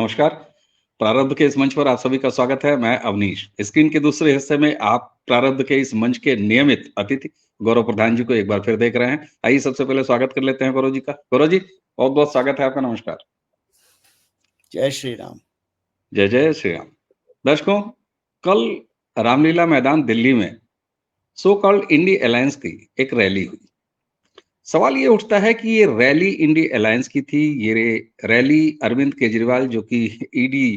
नमस्कार। प्रारब्ध के इस मंच पर आप सभी का स्वागत है। मैं अवनीश। स्क्रीन के दूसरे हिस्से में आप प्रारब्ध के इस मंच के नियमित अतिथि गौरव प्रधान जी को एक बार फिर देख रहे हैं। आइए सबसे पहले स्वागत कर लेते हैं गौरव जी का। गौरव जी, बहुत-बहुत स्वागत है आपका। नमस्कार। जय श्री राम। जय जय श्री राम। दर्शकों, कल रामलीला मैदान दिल्ली में सो कॉल्ड इंडी अलायंस की एक रैली हुई। सवाल ये उठता है कि ये रैली इंडी अलायंस की थी। ये रैली अरविंद केजरीवाल जो कि ईडी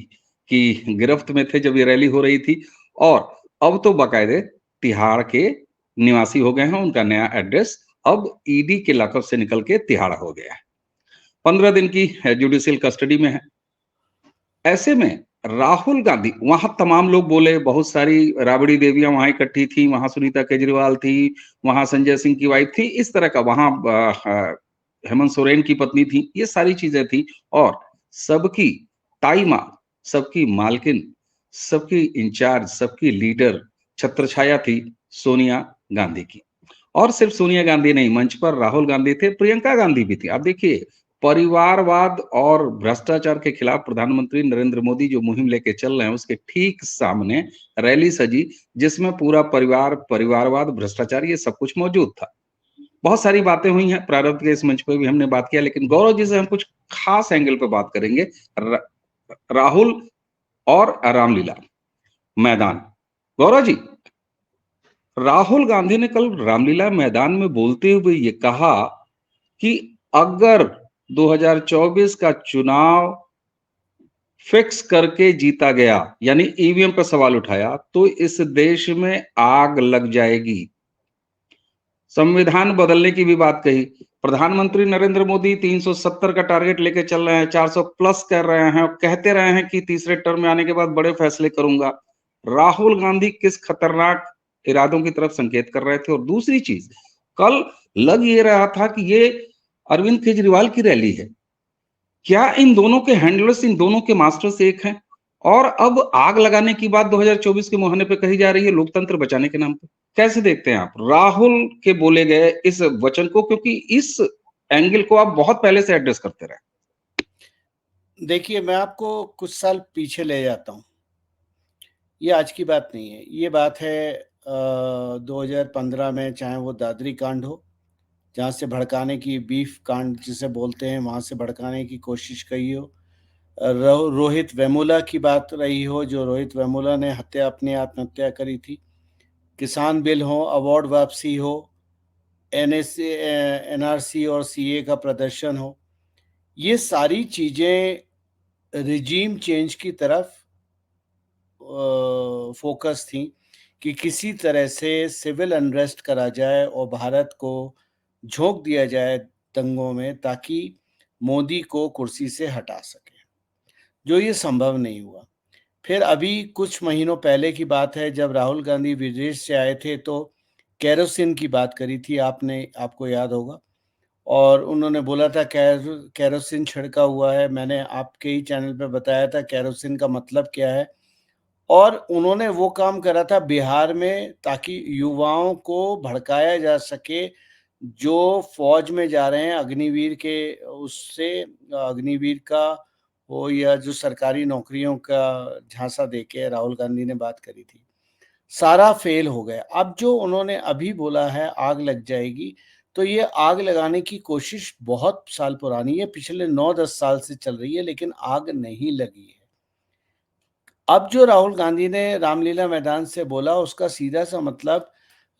की गिरफ्त में थे जब ये रैली हो रही थी, और अब तो बाकायदे तिहाड़ के निवासी हो गए हैं। उनका नया एड्रेस अब ईडी के लॉकअप से निकल के तिहाड़ हो गया है। 15 दिन की जुडिशियल कस्टडी में है। ऐसे में राहुल गांधी, वहां तमाम लोग बोले, बहुत सारी राबड़ी देवियां वहां इकट्ठी थी, वहां सुनीता केजरीवाल थी, वहां संजय सिंह की वाइफ थी, इस तरह का वहां हेमंत सोरेन की पत्नी थी, ये सारी चीजें थी। और सबकी ताई माँ, सबकी मालकिन, सबकी इंचार्ज, सबकी लीडर छत्रछाया थी सोनिया गांधी की। और सिर्फ सोनिया गांधी नहीं, मंच पर राहुल गांधी थे, प्रियंका गांधी भी थी। आप देखिए, परिवारवाद और भ्रष्टाचार के खिलाफ प्रधानमंत्री नरेंद्र मोदी जो मुहिम लेके चल रहे हैं, उसके ठीक सामने रैली सजी, जिसमें पूरा परिवार, परिवारवाद, भ्रष्टाचार, ये सब कुछ मौजूद था। बहुत सारी बातें हुई हैं, प्रारब्ध के इस मंच पर भी हमने बात किया, लेकिन गौरव जी से हम कुछ खास एंगल पे बात करेंगे। राहुल और रामलीला मैदान। गौरव जी, राहुल गांधी ने कल रामलीला मैदान में बोलते हुए ये कहा कि अगर 2024 का चुनाव फिक्स करके जीता गया, यानी ईवीएम पर सवाल उठाया, तो इस देश में आग लग जाएगी। संविधान बदलने की भी बात कही। प्रधानमंत्री नरेंद्र मोदी 370 का टारगेट लेके चल रहे हैं, 400 प्लस कर रहे हैं, और कहते रहे हैं कि तीसरे टर्म में आने के बाद बड़े फैसले करूंगा। राहुल गांधी किस खतरनाक इरादों की तरफ संकेत कर रहे थे। और दूसरी चीज, कल लग ये रहा था कि ये अरविंद केजरीवाल की रैली है। क्या इन दोनों के हैंडलर्स, इन दोनों के मास्टर्स एक हैं? और अब आग लगाने की बात 2024 के मुहाने पे कही जा रही है, लोकतंत्र बचाने के नाम पे। कैसे देखते हैं आप राहुल के बोले गए इस वचन को, क्योंकि इस एंगल को आप बहुत पहले से एड्रेस करते रहे। देखिए, मैं आपको कुछ साल पीछे ले जाता हूँ। ये आज की बात नहीं है, ये बात है 2015 में, चाहे वो दादरी कांड हो, जहाँ से भड़काने की, बीफ कांड जिसे बोलते हैं, वहाँ से भड़काने की कोशिश की हो। रोहित वेमुला की बात रही हो, जो रोहित वेमुला ने अपनी आत्महत्या करी थी। किसान बिल हो, अवार्ड वापसी हो, एनआरसी और सीए का प्रदर्शन हो, ये सारी चीज़ें रिजीम चेंज की तरफ फोकस थी कि किसी तरह से सिविल अनरेस्ट करा जाए और भारत को झोंक दिया जाए दंगों में, ताकि मोदी को कुर्सी से हटा सके, जो ये संभव नहीं हुआ। फिर अभी कुछ महीनों पहले की बात है, जब राहुल गांधी विदेश से आए थे, तो केरोसिन की बात करी थी आपने, आपको याद होगा। और उन्होंने बोला था केरोसिन छिड़का हुआ है। मैंने आपके ही चैनल पे बताया था केरोसिन का मतलब क्या है। और उन्होंने वो काम करा था बिहार में, ताकि युवाओं को भड़काया जा सके, जो फौज में जा रहे हैं अग्निवीर के, उससे अग्निवीर का हो या जो सरकारी नौकरियों का झांसा देके राहुल गांधी ने बात करी थी, सारा फेल हो गया। अब जो उन्होंने अभी बोला है आग लग जाएगी, तो ये आग लगाने की कोशिश बहुत साल पुरानी है, पिछले 9-10 साल से चल रही है, लेकिन आग नहीं लगी है। अब जो राहुल गांधी ने रामलीला मैदान से बोला, उसका सीधा सा मतलब,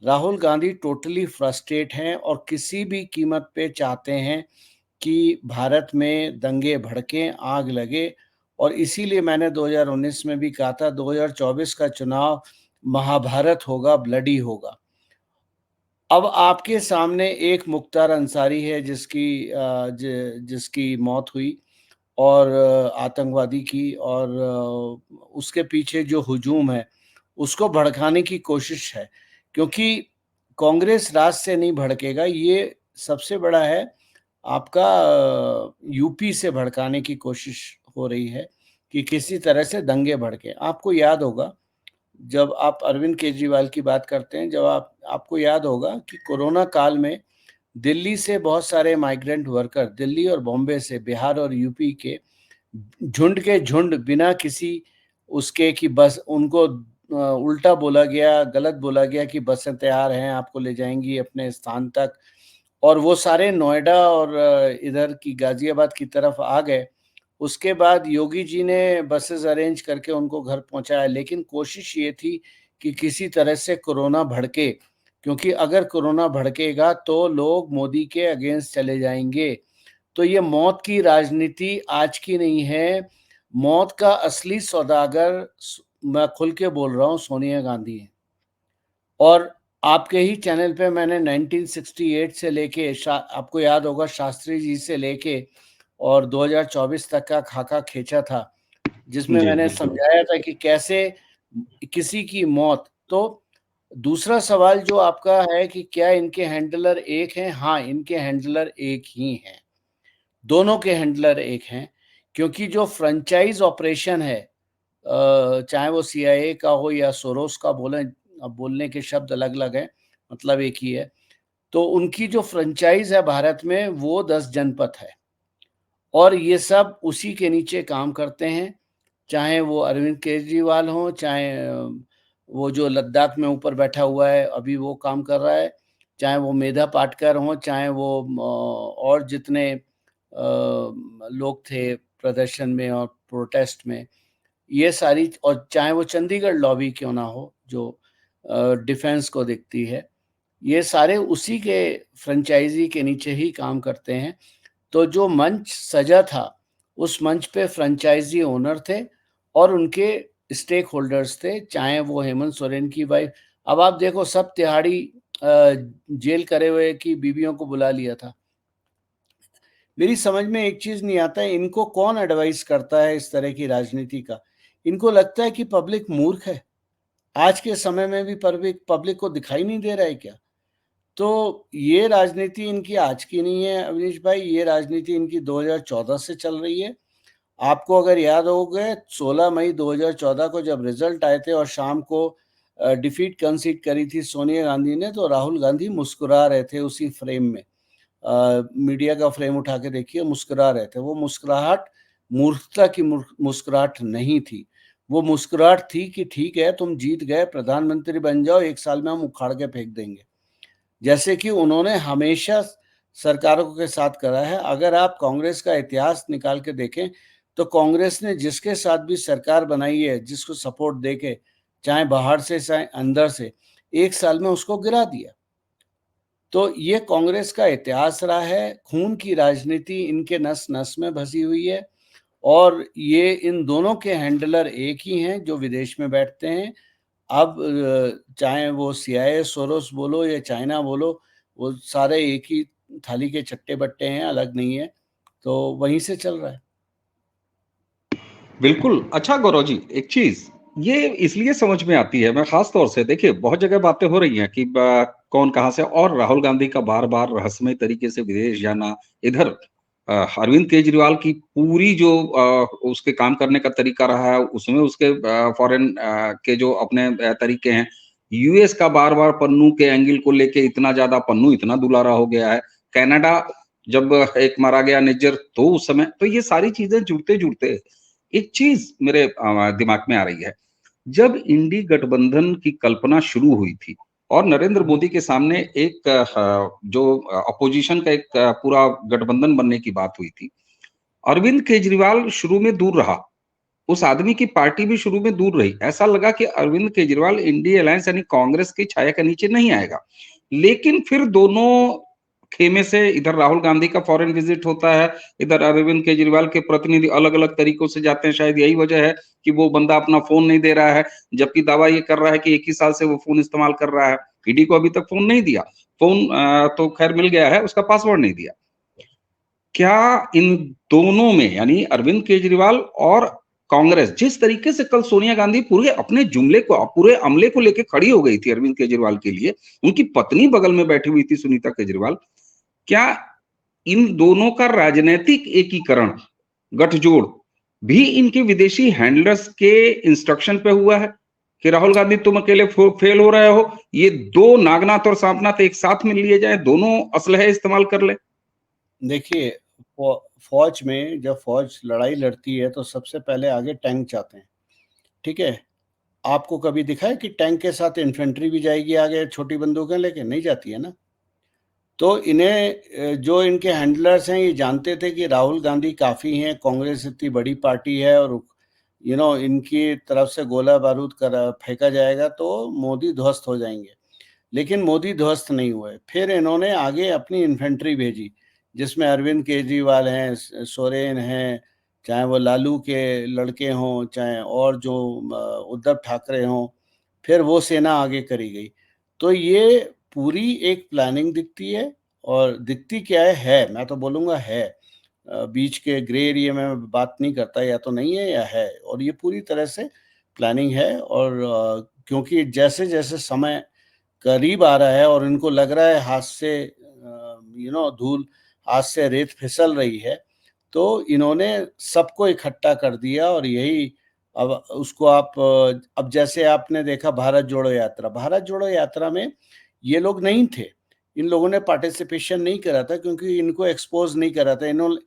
राहुल गांधी टोटली फ्रस्ट्रेट हैं और किसी भी कीमत पे चाहते हैं कि भारत में दंगे भड़कें, आग लगे। और इसीलिए मैंने 2019 में भी कहा था, 2024 का चुनाव महाभारत होगा, ब्लडी होगा। अब आपके सामने एक मुख्तार अंसारी है, जिसकी मौत हुई, और आतंकवादी की, और उसके पीछे जो हुजूम है, उसको भड़काने की कोशिश है। क्योंकि कांग्रेस राज से नहीं भड़केगा, ये सबसे बड़ा है आपका यूपी से भड़काने की कोशिश हो रही है कि किसी तरह से दंगे भड़के। आपको याद होगा, जब आप अरविंद केजरीवाल की बात करते हैं, जब आपको याद होगा कि कोरोना काल में दिल्ली से बहुत सारे माइग्रेंट वर्कर, दिल्ली और बॉम्बे से, बिहार और यूपी के झुंड के झुंड बिना किसी उसके कि बस उनको उल्टा बोला गया, गलत बोला गया कि बसें तैयार हैं, आपको ले जाएँगी अपने स्थान तक, और वो सारे नोएडा और इधर की गाज़ियाबाद की तरफ आ गए। उसके बाद योगी जी ने बसेज़ अरेंज करके उनको घर पहुँचाया, लेकिन कोशिश ये थी कि किसी तरह से कोरोना भड़के, क्योंकि अगर कोरोना भड़केगा तो लोग मोदी के अगेंस्ट चले जाएँगे। तो ये मौत की राजनीति आज की नहीं है, मौत का असली सौदागर मैं खुल के बोल रहा हूँ, सोनिया गांधी है। और आपके ही चैनल पे मैंने 1968 से लेके आपको याद होगा शास्त्री जी से लेके और 2024 तक का खाका खींचा था, जिसमें जी, मैंने बिल्कुल। समझाया था कि कैसे किसी की मौत। तो दूसरा सवाल जो आपका है कि क्या इनके हैंडलर एक हैं? हाँ, इनके हैंडलर एक ही हैं। दोनों के हैंडलर एक हैं, क्योंकि जो फ्रेंचाइज़ ऑपरेशन है, चाहे वो सीआईए का हो या सोरोस का बोलें, अब बोलने के शब्द अलग-अलग हैं, मतलब एक ही है। तो उनकी जो फ्रेंचाइज़ है भारत में वो 10 जनपथ है, और ये सब उसी के नीचे काम करते हैं, चाहे वो अरविंद केजरीवाल हों, चाहे वो जो लद्दाख में ऊपर बैठा हुआ है, अभी वो काम कर रहा है, चाहे वो मेधा पाटकर हों, चाहे वो और जितने लोग थे प्रदर्शन में और प्रोटेस्ट में, ये सारी, और चाहे वो चंडीगढ़ लॉबी क्यों ना हो जो डिफेंस को देखती है, ये सारे उसी के फ्रेंचाइज़ी के नीचे ही काम करते हैं। तो जो मंच सजा था, उस मंच पे फ्रेंचाइज़ी ओनर थे और उनके स्टेक होल्डर्स थे, चाहे वो हेमंत सोरेन की वाइफ, अब आप देखो सब तिहाड़ी जेल करे हुए की बीवियों को बुला लिया था। मेरी समझ में एक चीज़ नहीं आता है, इनको कौन एडवाइस करता है इस तरह की राजनीति का? इनको लगता है कि पब्लिक मूर्ख है। आज के समय में भी पब्लिक पब्लिक को दिखाई नहीं दे रहा है क्या? तो ये राजनीति इनकी आज की नहीं है अवनीश भाई, ये राजनीति इनकी 2014 से चल रही है। आपको अगर याद होगा 16 मई 2014 को जब रिजल्ट आए थे और शाम को डिफीट कंसीड करी थी सोनिया गांधी ने, तो राहुल गांधी मुस्कुरा रहे थे उसी फ्रेम में। मीडिया का फ्रेम उठा के देखिए, मुस्कुरा रहे थे। वो मुस्कुराहट मूर्खता की मुस्कुराहट नहीं थी। वो मुस्कुराहट थी कि ठीक है, तुम जीत गए, प्रधानमंत्री बन जाओ, 1 साल में हम उखाड़ के फेंक देंगे। जैसे कि उन्होंने हमेशा सरकारों के साथ करा है। अगर आप कांग्रेस का इतिहास निकाल के देखें, तो कांग्रेस ने जिसके साथ भी सरकार बनाई है, जिसको सपोर्ट देके, चाहे बाहर से चाहे अंदर से, 1 साल में उसको गिरा दिया। तो ये कांग्रेस का इतिहास रहा है, खून की राजनीति इनके नस-नस में बसी हुई है, और ये इन दोनों के हैंडलर एक ही हैं जो विदेश में बैठते हैं। अब चाहे वो सीआईए, सोरोस बोलो या चाइना बोलो, वो सारे एक ही थाली के चट्टे-बट्टे हैं, अलग नहीं है। तो वहीं से चल रहा है। बिल्कुल। अच्छा गौरव जी, एक चीज़, ये इसलिए समझ में आती है, मैं ख़ास तौर से देखिए बहुत जगह बातें हो रही हैं कि ब कौन कहाँ से, और राहुल गांधी का बार-बार रहस्यमय तरीके से विदेश जाना, इधर अरविंद केजरीवाल की पूरी जो उसके काम करने का तरीका रहा है, उसमें उसके फ़ॉरेन के जो अपने तरीके हैं, यूएस का बार-बार पन्नू के एंगल को लेके इतना ज़्यादा पन्नू इतना दुलारा हो गया है। कनाडा जब एक मारा गया निज्जर, तो उस समय तो ये सारी चीज़ें जुड़ते-जुड़ते एक चीज़ मेरे दिमाग में आ रही है। जब इंडी गठबंधन की कल्पना शुरू हुई थी और नरेंद्र मोदी के सामने एक जो अपोजिशन का एक पूरा गठबंधन बनने की बात हुई थी, अरविंद केजरीवाल शुरू में दूर रहा। उस आदमी की पार्टी भी शुरू में दूर रही। ऐसा लगा कि अरविंद केजरीवाल इंडी अलायंस यानी कांग्रेस की छाया के नीचे नहीं आएगा। लेकिन फिर दोनों खेमे से इधर राहुल गांधी का फॉरेन विजिट होता है, इधर अरविंद केजरीवाल के प्रतिनिधि अलग-अलग तरीकों से जाते हैं। शायद यही वजह है कि वो बंदा अपना फ़ोन नहीं दे रहा है, जबकि दावा ये कर रहा है कि 1 ही साल से वो फ़ोन इस्तेमाल कर रहा है। ईडी को अभी तक फ़ोन नहीं दिया। फ़ोन तो खैर मिल गया है, उसका पासवर्ड नहीं दिया। क्या इन दोनों में यानी अरविंद केजरीवाल और कांग्रेस जिस तरीके से कल सोनिया गांधी पूरे अपने जुमले को पूरे अमले को लेके खड़ी हो गई थी अरविंद केजरीवाल के लिए, उनकी पत्नी बगल में बैठी हुई थी सुनीता केजरीवाल, क्या इन दोनों का राजनैतिक एकीकरण, गठजोड़ भी इनके विदेशी हैंडलर्स के इंस्ट्रक्शन पे हुआ है कि राहुल गांधी तुम अकेले फेल हो रहे हो, ये 2 नागनाथ और सांपनाथ एक साथ मिल लिए जाए, दोनों असलहे इस्तेमाल कर ले? देखिए, फौज में जब फौज लड़ाई लड़ती है तो सबसे पहले आगे टैंक जाते हैं, ठीक है? आपको कभी दिखा है कि टैंक के साथ इन्फेंट्री भी जाएगी आगे छोटी बंदूकें लेके? नहीं जाती है ना। तो इन्हें जो इनके हैंडलर्स हैं ये जानते थे कि राहुल गांधी काफ़ी हैं, कांग्रेस इतनी बड़ी पार्टी है और इनकी तरफ से गोला बारूद फेंका जाएगा तो मोदी ध्वस्त हो जाएंगे। लेकिन मोदी ध्वस्त नहीं हुए। फिर इन्होंने आगे अपनी इन्फेंट्री भेजी, जिसमें अरविंद केजरीवाल हैं, सोरेन हैं, चाहे वो लालू के लड़के हों, चाहे और जो उद्धव ठाकरे हों, फिर वो सेना आगे करी गई। तो ये पूरी एक प्लानिंग दिखती है और दिखती क्या है, मैं तो बोलूँगा है। बीच के ग्रे एरिया में मैं बात नहीं करता, या तो नहीं है या है, और ये पूरी तरह से प्लानिंग है। और क्योंकि जैसे-जैसे समय करीब आ रहा है और इनको लग रहा है हाथ से धूल, हाथ से रेत फिसल रही है, तो इन्होंने सबको इकट्ठा कर दिया। और यही अब उसको आप अब जैसे आपने देखा भारत जोड़ो यात्रा, भारत जोड़ो यात्रा में ये लोग नहीं थे। इन लोगों ने पार्टिसिपेशन नहीं करा था क्योंकि इनको एक्सपोज़ नहीं करा था।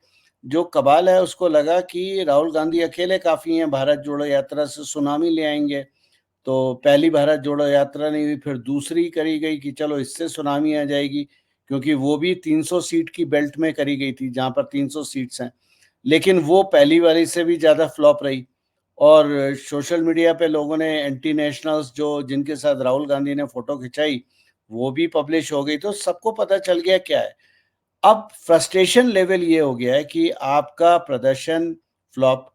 जो कबाल है उसको लगा कि राहुल गांधी अकेले काफ़ी हैं, भारत जोड़ो यात्रा से सुनामी ले आएँगे। तो पहली भारत जोड़ो यात्रा नहीं हुई, फिर दूसरी करी गई कि चलो इससे सुनामी आ जाएगी, क्योंकि वो भी 300 सीट की बेल्ट में करी गई थी, जहाँ पर 300 सीट्स हैं। लेकिन वो पहली वाली से भी ज़्यादा फ्लॉप रही। और सोशल मीडिया पे लोगों ने एंटी नेशनल्स जो जिनके साथ राहुल गांधी ने फ़ोटो खिंचाई, वो भी पब्लिश हो गई, तो सबको पता चल गया क्या है। अब फ्रस्ट्रेशन लेवल ये हो गया है कि आपका प्रदर्शन फ्लॉप,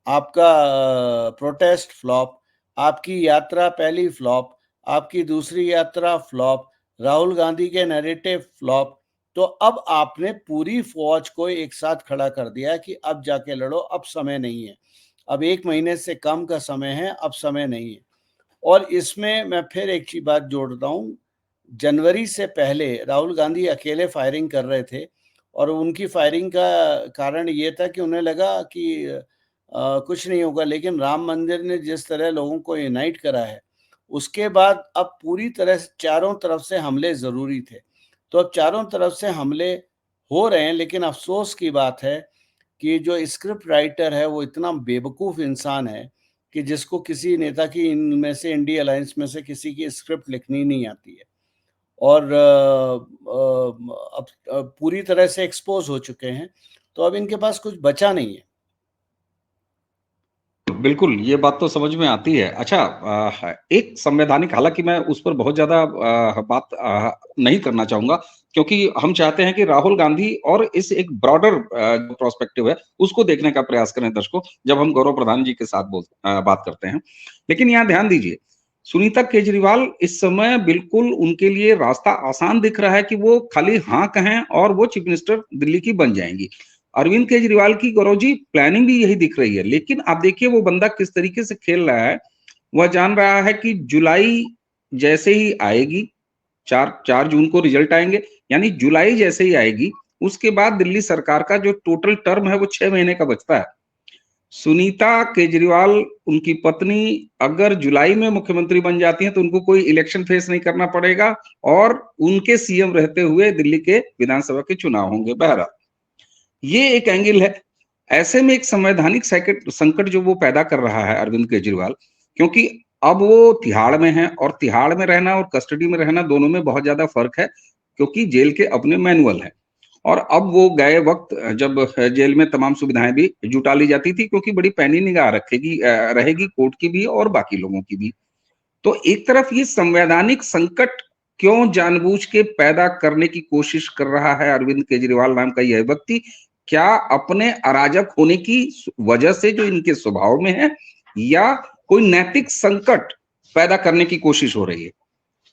आपका प्रोटेस्ट फ्लॉप, आपकी यात्रा पहली फ्लॉप, आपकी दूसरी यात्रा फ्लॉप, राहुल गांधी के नैरेटिव फ्लॉप। तो अब आपने पूरी फौज को एक साथ खड़ा कर दिया कि अब जाके लड़ो, अब समय नहीं है। अब 1 महीने से कम का समय है, अब समय नहीं है। और इसमें मैं फिर एक चीज़ बात जोड़ता हूँ, जनवरी से पहले राहुल गांधी अकेले फायरिंग कर रहे थे और उनकी फायरिंग का कारण ये था कि उन्हें लगा कि कुछ नहीं होगा, लेकिन राम मंदिर ने जिस तरह लोगों को यूनाइट करा है, उसके बाद अब पूरी तरह से चारों तरफ से हमले ज़रूरी थे। तो अब चारों तरफ से हमले हो रहे हैं, लेकिन अफ़सोस की बात है कि जो स्क्रिप्ट राइटर है वो इतना बेवकूफ़ इंसान है कि जिसको किसी नेता की इनमें से इंडिया अलायंस में से किसी की स्क्रिप्ट लिखनी नहीं आती है। और अब पूरी तरह से एक्सपोज़ हो चुके हैं, तो अब इनके पास कुछ बचा नहीं है। बिल्कुल, ये बात तो समझ में आती है। अच्छा एक संवैधानिक हालाँकि मैं उस पर बहुत ज़्यादा बात नहीं करना चाहूँगा क्योंकि हम चाहते हैं कि राहुल गांधी और इस एक ब्रॉडर जो पर्सपेक्टिव है, उसको देखने का प्रयास करें दर्शकों, जब हम गौरव प्रधान जी के साथ बात करते हैं। लेकिन यहाँ ध्यान दीजिए, सुनीता केजरीवाल इस समय बिल्कुल उनके लिए रास्ता आसान दिख रहा है कि वो खाली हाँ कहें और वो चीफ मिनिस्टर दिल्ली की बन जाएँगी। अरविंद केजरीवाल की गौरव जी प्लानिंग भी यही दिख रही है, लेकिन आप देखिए वो बंदा किस तरीके से खेल रहा है। वह जान रहा है कि जुलाई जैसे ही आएगी, 4 जून को रिजल्ट आएंगे, यानी जुलाई जैसे ही आएगी, उसके बाद दिल्ली सरकार का जो टोटल टर्म है वो 6 महीने का बचता है। सुनीता केजरीवाल उनकी पत्नी अगर जुलाई में मुख्यमंत्री बन जाती हैं तो उनको कोई इलेक्शन फेस नहीं करना पड़ेगा और उनके सीएम रहते हुए दिल्ली के विधानसभा के चुनाव होंगे। बहरहाल ये एक एंगल है। ऐसे में एक संवैधानिक संकट जो वो पैदा कर रहा है अरविंद केजरीवाल, क्योंकि अब वो तिहाड़ में है और तिहाड़ में रहना और कस्टडी में रहना दोनों में बहुत ज्यादा फर्क है, क्योंकि जेल के अपने मैनुअल है। और अब वो गए वक्त जब जेल में तमाम सुविधाएं भी जुटा ली जाती थी, क्योंकि बड़ी पैनी निगाह रहेगी कोर्ट की भी और बाकी लोगों की भी। तो एक तरफ ये संवैधानिक संकट क्यों जानबूझ के पैदा करने की कोशिश कर रहा है अरविंद केजरीवाल नाम का यह व्यक्ति, क्या अपने अराजक होने की वजह से जो इनके स्वभाव में है, या कोई नैतिक संकट पैदा करने की कोशिश हो रही है,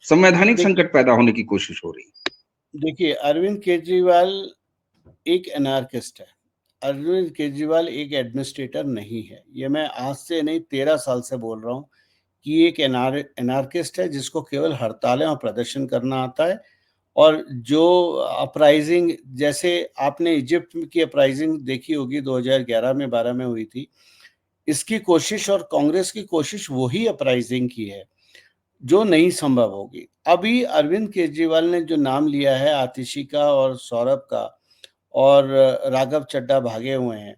संवैधानिक संकट पैदा होने की कोशिश हो रही है? देखिए, अरविंद केजरीवाल एक एनार्किस्ट है। अरविंद केजरीवाल एक एडमिनिस्ट्रेटर नहीं है। ये मैं आज से नहीं 13 साल से बोल रहा हूँ कि एक एनार्किस्ट है जिसको केवल हड़तालें और प्रदर्शन करना आता है। और जो अपराइजिंग, जैसे आपने इजिप्ट की अपराइजिंग देखी होगी 2011 में 12 में हुई थी, इसकी कोशिश और कांग्रेस की कोशिश वही अपराइजिंग की है जो नहीं संभव होगी। अभी अरविंद केजरीवाल ने जो नाम लिया है आतिशी का और सौरभ का, और राघव चड्ढा भागे हुए हैं।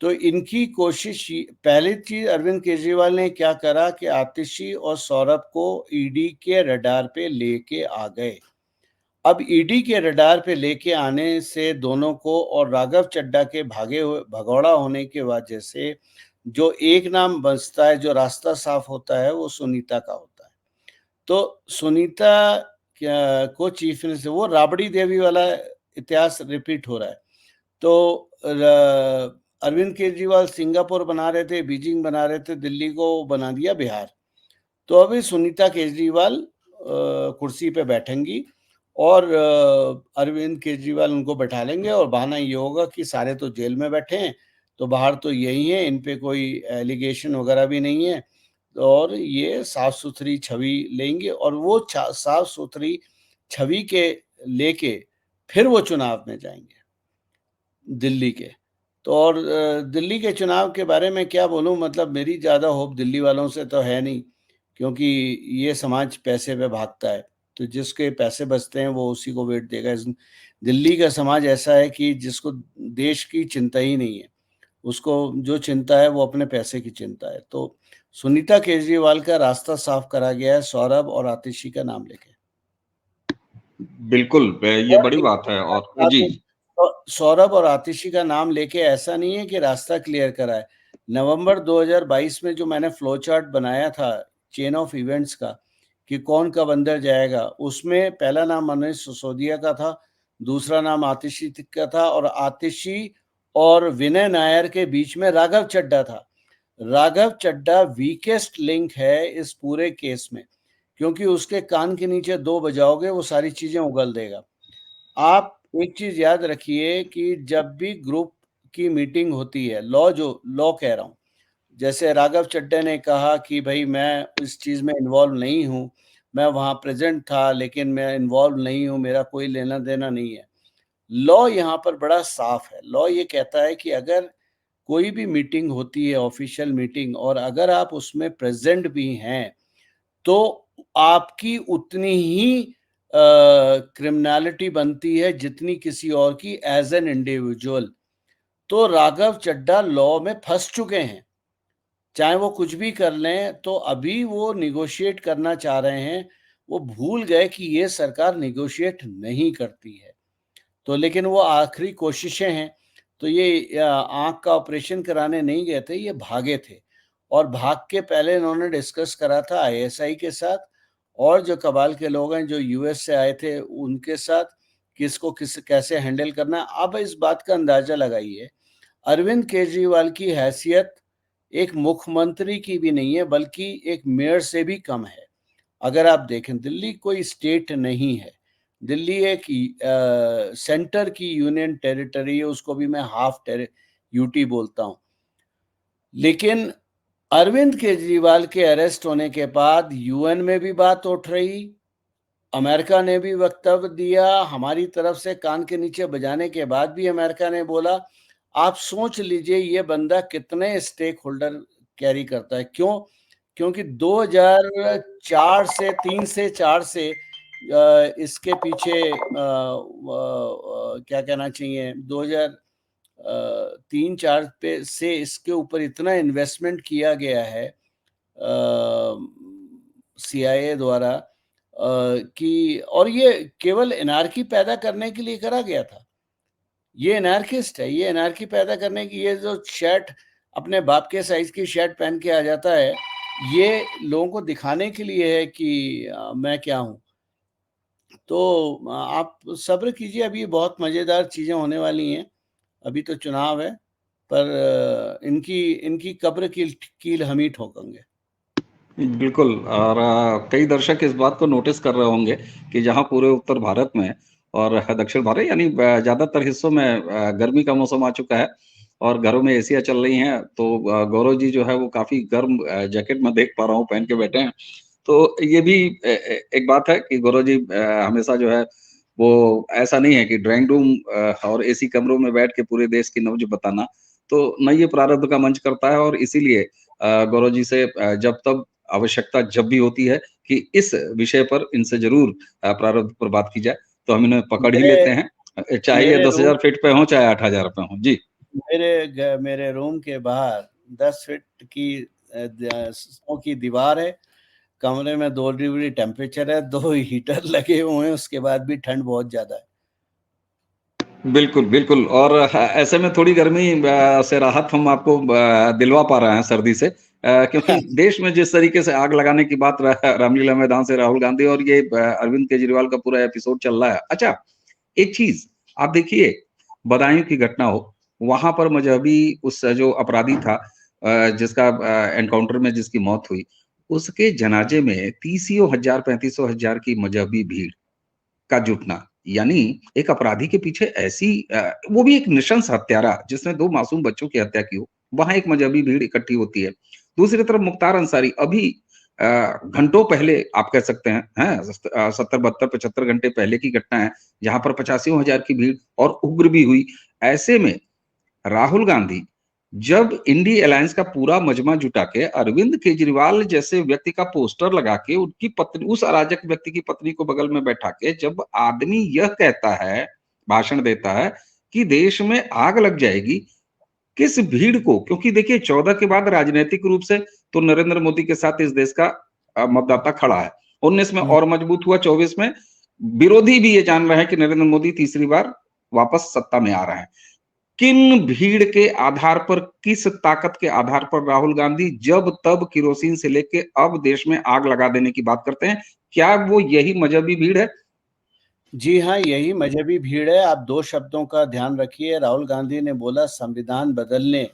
तो इनकी कोशिश पहली चीज़ अरविंद केजरीवाल ने क्या करा कि आतिशी और सौरभ को ईडी के रडार पे लेके आ गए। अब ईडी के रडार पे लेके आने से दोनों को और राघव चड्ढा के भगौड़ा होने की वजह से जो एक नाम बचता है, जो रास्ता साफ होता है, वो सुनीता का होता है। तो सुनीता को चीफ मिनिस्टर, वो राबड़ी देवी वाला इतिहास रिपीट हो रहा है। तो अरविंद केजरीवाल सिंगापुर बना रहे थे, बीजिंग बना रहे थे, दिल्ली को बना दिया बिहार। तो अभी सुनीता केजरीवाल कुर्सी पे बैठेंगी और अरविंद केजरीवाल उनको बैठा लेंगे और बहाना ये होगा कि सारे तो जेल में बैठे हैं, तो बाहर तो यही है, इन पे कोई एलिगेशन वगैरह भी नहीं है और ये साफ-सुथरी छवि लेंगे और वो साफ-सुथरी छवि के लेके फिर वो चुनाव में जाएँगे, दिल्ली के। तो और दिल्ली के चुनाव के बारे में क्या बोलूँ, मतलब मेरी ज़्यादा होप दिल्ली वालों से तो है नहीं, क्योंकि ये समाज पैसे पे भागता है, तो जिसके पैसे बचते हैं वो उसी को वोट देगा। दिल्ली का समाज ऐसा है कि जिसको देश की चिंता ही नहीं है, उसको जो चिंता है वो अपने पैसे की चिंता है। तो सुनीता केजरीवाल का रास्ता साफ करा गया है सौरभ और आतिशी का नाम लेके। बिल्कुल, ये और बड़ी एक बात है और बता जी। दूँ, सौरभ और आतिशी का नाम लेके ऐसा नहीं है कि रास्ता क्लियर करा है। नवंबर 2022 में जो मैंने फ्लो चार्ट बनाया था चेन ऑफ इवेंट्स का, कि कौन कब अंदर जाएगा, उसमें पहला नाम मनीष सिसोदिया का था, दूसरा नाम आतिशी का था और आतिशी और विनय नायर के बीच में राघव चड्ढा था। राघव चड्ढा वीकेस्ट लिंक है इस पूरे केस में, क्योंकि उसके कान के नीचे 2 बजाओगे वो सारी चीज़ें उगल देगा। आप एक चीज़ याद रखिए कि जब भी ग्रुप की मीटिंग होती है, लॉ कह रहा हूँ, जैसे राघव चड्ढा ने कहा कि भई मैं इस चीज़ में इन्वॉल्व नहीं हूँ, मैं वहाँ प्रेज़ेंट था लेकिन मैं इन्वॉल्व नहीं हूँ, मेरा कोई लेना-देना नहीं है। लॉ यहाँ पर बड़ा साफ है। लॉ ये कहता है कि अगर कोई भी मीटिंग होती है, ऑफ़िशियल मीटिंग, और अगर आप उसमें प्रेज़ेंट भी हैं, तो आपकी उतनी ही क्रिमिनैलिटी बनती है जितनी किसी और की एज़ एन इंडिविजुअल। तो राघव चड्ढा लॉ में फँस चुके हैं। चाहे वो कुछ भी कर लें, तो अभी वो नेगोशिएट करना चाह रहे हैं। वो भूल गए कि ये सरकार नेगोशिएट नहीं करती है। तो लेकिन वो आखिरी कोशिशें हैं। तो ये आँख का ऑपरेशन कराने नहीं गए थे, ये भागे थे और भाग के पहले इन्होंने डिस्कस करा था आईएसआई के साथ और जो कबाल के लोग हैं जो यूएस से आए थे उनके साथ, किसको कैसे हैंडल करना है। अब इस बात का अंदाज़ा लगाइए, अरविंद केजरीवाल की हैसियत एक मुख्यमंत्री की भी नहीं है, बल्कि एक मेयर से भी कम है। अगर आप देखें, दिल्ली कोई स्टेट नहीं है। दिल्ली एक सेंटर की यूनियन टेरिटरी है, उसको भी मैं हाफ यूटी बोलता हूँ। लेकिन अरविंद केजरीवाल के अरेस्ट होने के बाद यूएन में भी बात उठ रही, अमेरिका ने भी वक्तव्य दिया, हमारी तरफ से कान के नीचे बजाने के बाद भी अमेरिका ने बोला। आप सोच लीजिए ये बंदा कितने स्टेक होल्डर कैरी करता है। क्यों? क्योंकि 2004 से 3 से 4 से इसके पीछे क्या कहना चाहिए, 2003-4 पे से इसके ऊपर इतना इन्वेस्टमेंट किया गया है सीआईए द्वारा, कि और ये केवल एनार्की पैदा करने के लिए करा गया था। ये एनार्किस्ट है, ये एनार्की पैदा करने की, ये जो शर्ट अपने बाप के साइज़ की शर्ट पहन के आ जाता है, ये लोगों को दिखाने के लिए है कि मैं क्या हूँ। तो आप सब्र कीजिए, अभी बहुत मज़ेदार चीज़ें होने वाली हैं। अभी तो चुनाव है, पर इनकी इनकी कब्र कील हम ही ठोकेंगे। बिल्कुल और कई दर्शक इस बात को नोटिस कर रहे होंगे कि जहाँ पूरे उत्तर भारत में और दक्षिण भारत यानी ज़्यादातर हिस्सों में गर्मी का मौसम आ चुका है और घरों में एसियाँ चल रही हैं, तो गौरव जी जो है वो काफ़ी गर्म जैकेट मैं देख पा रहा हूँ पहन के बैठे हैं। तो ये भी एक बात है कि गौरव जी हमेशा जो है वो ऐसा नहीं है कि ड्राइंग रूम और एसी कमरों में बैठ के पूरे देश की नब्ज़ बताना, तो न ये प्रारब्ध का मंच करता है और इसीलिए गौरव जी से जब तब आवश्यकता जब भी होती है कि इस विषय पर इनसे ज़रूर प्रारब्ध पर बात की जाए, तो हम इन्हें पकड़ ही मेरे लेते हैं। चाहे ये मेरे 10,000 फीट पे हो चाहे 8,000 पे हो। जी। मेरे रूम के बाहर 10 फीट की 100 की दीवार है। कमरे में 2 डिग्री टेम्परेचर है, 2 हीटर लगे हुए हैं, उसके बाद भी ठंड बहुत ज़्यादा है। बिल्कुल, बिल्कुल। और ऐसे में थोड़ी गर्मी से राहत हम आपको दिलवा पा रहे हैं सर्दी से, क्योंकि देश में जिस तरीके से आग लगाने की बात रामलीला मैदान से राहुल गांधी और ये अरविंद केजरीवाल का पूरा एपिसोड चल रहा है। अच्छा, एक चीज आप देखिए, बदायूं की घटना हो, वहां पर मजहबी उस जो अपराधी था, जिसका एनकाउंटर में जिसकी मौत हुई, उसके जनाजे में 30,000 35,000 की मजहबी भीड़ का जुटना, यानी एक अपराधी के पीछे ऐसी वो भी एक नृशंस हत्यारा जिसने 2 मासूम बच्चों की हत्या की हो, वहाँ एक मजहबी भीड़ इकट्ठी होती है। दूसरी तरफ मुख्तार अंसारी अभी घंटों पहले आप कह सकते हैं 70, 72, 75 घंटे पहले की घटना है, जहाँ पर 85,000 की भीड़ और उग्र भी हुई। ऐसे में राहुल गांधी जब इंडी अलायंस का पूरा मजमा जुटा के अरविंद केजरीवाल जैसे व्यक्ति का पोस्टर लगा के उनकी पत्नी, उस अराजक व्यक्ति की पत्नी को बगल में बैठा के जब आदमी यह कहता है, भाषण देता है कि देश में आग लग जाएगी, किस भीड़ को, क्योंकि देखिए 14 के बाद राजनीतिक रूप से तो नरेंद्र मोदी के साथ इस देश का मतदाता खड़ा है, 19 में हुँ। और मजबूत हुआ, 24 में विरोधी भी ये जान रहे हैं कि नरेंद्र मोदी तीसरी बार वापस सत्ता में आ रहे हैं। किन भीड़ के आधार पर, किस ताकत के आधार पर राहुल गांधी जब तब केरोसिन से लेके अब देश में आग लगा देने की बात करते हैं? क्या वो यही मजहबी भीड़ है? जी हाँ, यही मज़हबी भीड़ है। आप 2 शब्दों का ध्यान रखिए, राहुल गांधी ने बोला संविधान बदलने,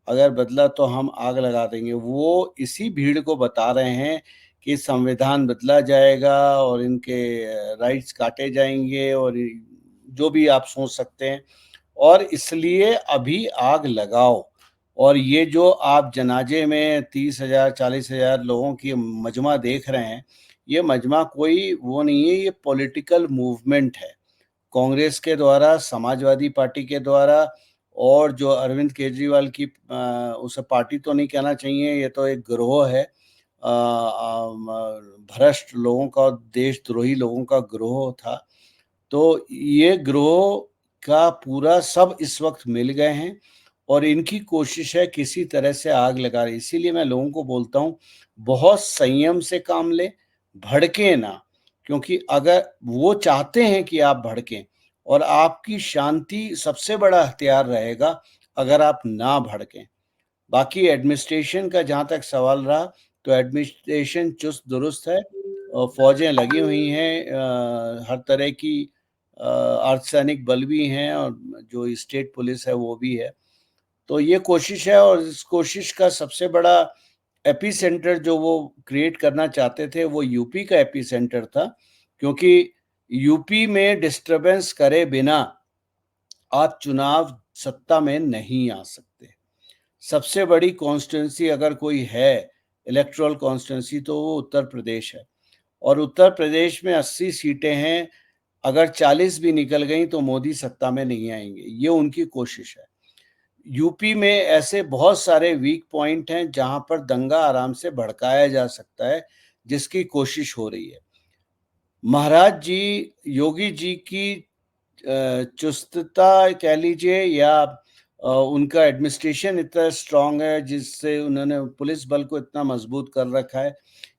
अगर बदला तो हम आग लगा देंगे। वो इसी भीड़ को बता रहे हैं कि संविधान बदला जाएगा और इनके राइट्स काटे जाएँगे और इ जो भी आप सोच सकते हैं, और इसलिए अभी आग लगाओ। और ये जो आप जनाजे में 30,000 40,000 लोगों की मजमा देख रहे हैं, ये मजमा कोई वो नहीं है, ये पॉलिटिकल मूवमेंट है। कांग्रेस के द्वारा, समाजवादी पार्टी के द्वारा, और जो अरविंद केजरीवाल की उसे पार्टी तो नहीं कहना चाहिए, ये तो एक गिरोह है। भ्रष्ट लोगों का, देशद्रोही लोगों का गिरोह था। तो ये गिरोह का पूरा सब इस वक़्त मिल गए हैं और इनकी कोशिश है किसी तरह से आग लगा रही। इसीलिए मैं लोगों को बोलता हूँ, बहुत संयम से काम लें, भड़कें ना, क्योंकि अगर वो चाहते हैं कि आप भड़कें, और आपकी शांति सबसे बड़ा हथियार रहेगा अगर आप ना भड़कें। बाकी एडमिनिस्ट्रेशन का जहाँ तक सवाल रहा, तो एडमिनिस्ट्रेशन चुस्त-दुरुस्त है और फ़ौजें लगी हुई हैं, हर तरह की अर्धसैनिक बल भी हैं और जो स्टेट पुलिस है वो भी है। तो ये कोशिश है, और इस कोशिश का सबसे बड़ा एपिसेंटर जो वो क्रिएट करना चाहते थे, वो यूपी का एपिसेंटर था, क्योंकि यूपी में डिस्टर्बेंस करे बिना आप चुनाव सत्ता में नहीं आ सकते। सबसे बड़ी कॉन्स्टिट्यूएंसी अगर कोई है, इलेक्टोरल कॉन्स्टिट्यूएंसी, तो वो उत्तर प्रदेश है, और उत्तर प्रदेश में 80 सीटें हैं, अगर 40 भी निकल गईं तो मोदी सत्ता में नहीं आएँगे, ये उनकी कोशिश है। यूपी में ऐसे बहुत सारे वीक पॉइंट हैं जहाँ पर दंगा आराम से भड़काया जा सकता है, जिसकी कोशिश हो रही है। महाराज जी, योगी जी की चुस्तता कह लीजिए, या उनका एडमिनिस्ट्रेशन इतना स्ट्रॉन्ग है, जिससे उन्होंने पुलिस बल को इतना मजबूत कर रखा है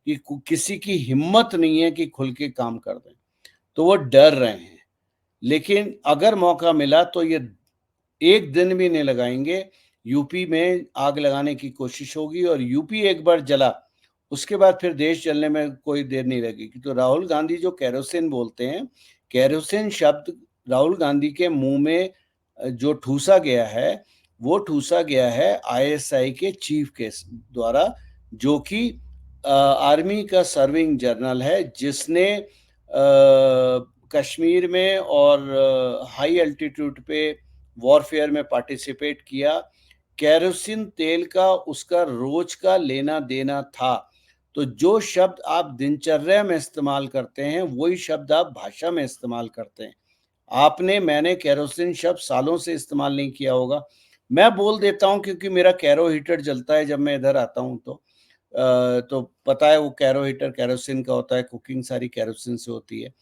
कि किसी की हिम्मत नहीं है कि खुल के काम कर दें, तो वो डर रहे हैं। लेकिन अगर मौका मिला तो ये एक दिन भी नहीं लगाएंगे, यूपी में आग लगाने की कोशिश होगी, और यूपी एक बार जला, उसके बाद फिर देश जलने में कोई देर नहीं लगेगी। तो राहुल गांधी जो केरोसिन बोलते हैं, केरोसिन शब्द राहुल गांधी के मुंह में जो ठूसा गया है, वो ठूसा गया है आईएसआई के चीफ के द्वारा, जो कि आर्मी का सर्विंग जनरल है, जिसने कश्मीर में और हाई एल्टीट्यूड पे वॉरफेयर में पार्टिसिपेट किया। केरोसिन तेल का उसका रोज का लेना देना था। तो जो शब्द आप दिनचर्या में इस्तेमाल करते हैं, वही शब्द आप भाषा में इस्तेमाल करते हैं। मैंने केरोसिन शब्द सालों से इस्तेमाल नहीं किया होगा। मैं बोल देता हूँ क्योंकि मेरा कैरो हीटर जलता है जब मैं इधर आता हूँ तो। तो पता है वो कैरो हीटर केरोसिन का होता है, कुकिंग सारी केरोसिन से होती है।